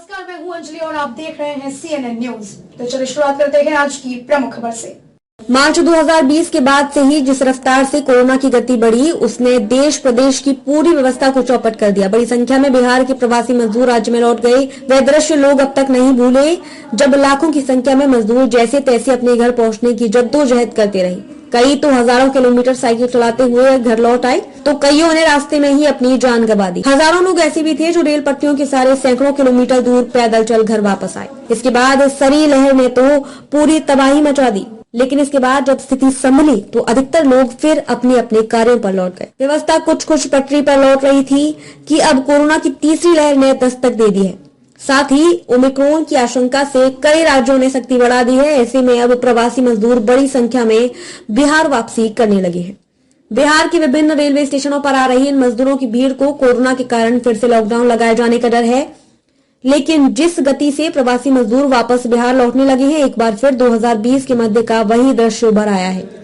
नमस्कार, मैं हूं अंजलि और आप देख रहे हैं CNN न्यूज। तो चलिए शुरुआत करते हैं आज की प्रमुख खबर से। मार्च 2020 के बाद से ही जिस रफ्तार से कोरोना की गति बढ़ी, उसने देश प्रदेश की पूरी व्यवस्था को चौपट कर दिया। बड़ी संख्या में बिहार के प्रवासी मजदूर राज्य में लौट गए। वह दृश्य लोग अब तक नहीं भूले, जब लाखों की संख्या में मजदूर जैसे तैसे अपने घर पहुंचने की जद्दोजहद करते रहे। कई तो हजारों किलोमीटर साइकिल चलाते हुए घर लौट आए, तो कईयों ने रास्ते में ही अपनी जान गंवा दी। हजारों लोग ऐसे भी थे जो रेल पटरियों के सहारे सैकड़ों किलोमीटर दूर पैदल चल घर वापस आए। इसके बाद सरी लहर ने तो पूरी तबाही मचा दी, लेकिन इसके बाद जब स्थिति संभली तो अधिकतर लोग फिर अपने अपने कार्यों पर लौट गए। व्यवस्था कुछ कुछ पटरी पर लौट रही थी कि अब कोरोना की तीसरी लहर ने दस्तक दे दी है। साथ ही ओमिक्रॉन की आशंका से कई राज्यों ने सख्ती बढ़ा दी है। ऐसे में अब प्रवासी मजदूर बड़ी संख्या में बिहार वापसी करने लगे हैं। बिहार के विभिन्न रेलवे स्टेशनों पर आ रही इन मजदूरों की भीड़ को कोरोना के कारण फिर से लॉकडाउन लगाए जाने का डर है, लेकिन जिस गति से प्रवासी मजदूर वापस बिहार लौटने लगे हैं, एक बार फिर 2020 के मध्य का वही दृश्य उभर आया है।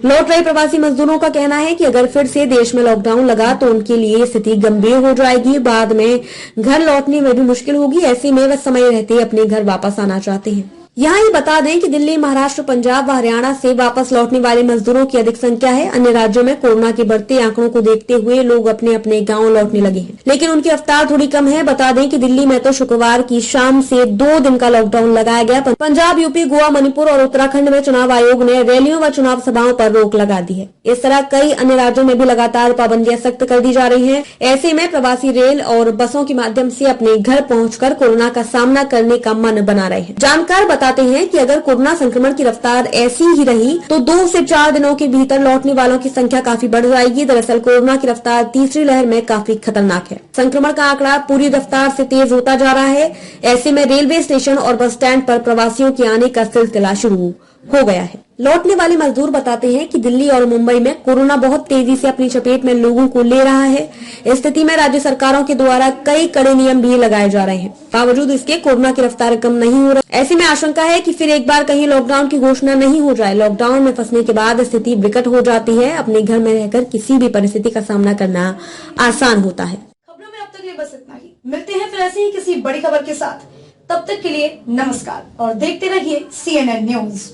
लौट रहे प्रवासी मजदूरों का कहना है कि अगर फिर से देश में लॉकडाउन लगा तो उनके लिए स्थिति गंभीर हो जाएगी। बाद में घर लौटने में भी मुश्किल होगी। ऐसे में वे समय रहते अपने घर वापस आना चाहते हैं। यहाँ ही बता दें कि दिल्ली, महाराष्ट्र, पंजाब व हरियाणा से वापस लौटने वाले मजदूरों की अधिक संख्या है। अन्य राज्यों में कोरोना के बढ़ते आंकड़ों को देखते हुए लोग अपने अपने गांव लौटने लगे हैं, लेकिन उनकी रफ्तार थोड़ी कम है। बता दें कि दिल्ली में तो शुक्रवार की शाम से 2 दिन का लॉकडाउन लगाया गया। पंजाब, यूपी, गोवा, मणिपुर और उत्तराखंड में चुनाव आयोग ने रैलियों व चुनाव सभाओं पर रोक लगा दी है। इस तरह कई अन्य राज्यों में भी लगातार पाबंदियां सख्त कर दी जा रही है। ऐसे में प्रवासी रेल और बसों के माध्यम से अपने घर पहुंचकर कोरोना का सामना करने का मन बना रहे हैं। जानकार बताते हैं कि अगर कोरोना संक्रमण की रफ्तार ऐसी ही रही तो 2 से 4 दिनों के भीतर लौटने वालों की संख्या काफी बढ़ जाएगी। दरअसल कोरोना की रफ्तार तीसरी लहर में काफी खतरनाक है। संक्रमण का आंकड़ा पूरी रफ्तार से तेज होता जा रहा है। ऐसे में रेलवे स्टेशन और बस स्टैंड पर प्रवासियों के आने का सिलसिला शुरू हो गया है। लौटने वाले मजदूर बताते हैं कि दिल्ली और मुंबई में कोरोना बहुत तेजी से अपनी चपेट में लोगों को ले रहा है। इस स्थिति में राज्य सरकारों के द्वारा कई कड़े नियम भी लगाए जा रहे हैं। बावजूद इसके कोरोना की रफ्तार कम नहीं हो रही। ऐसे में आशंका है कि फिर एक बार कहीं लॉकडाउन की घोषणा नहीं हो जाए। लॉकडाउन में फंसने के बाद स्थिति विकट हो जाती है। अपने घर में रहकर किसी भी परिस्थिति का सामना करना आसान होता है। खबरों में अब तक के लिए बस इतना ही। मिलते हैं फिर ऐसे ही किसी बड़ी खबर के साथ। तब तक के लिए नमस्कार और देखते रहिए CNN न्यूज।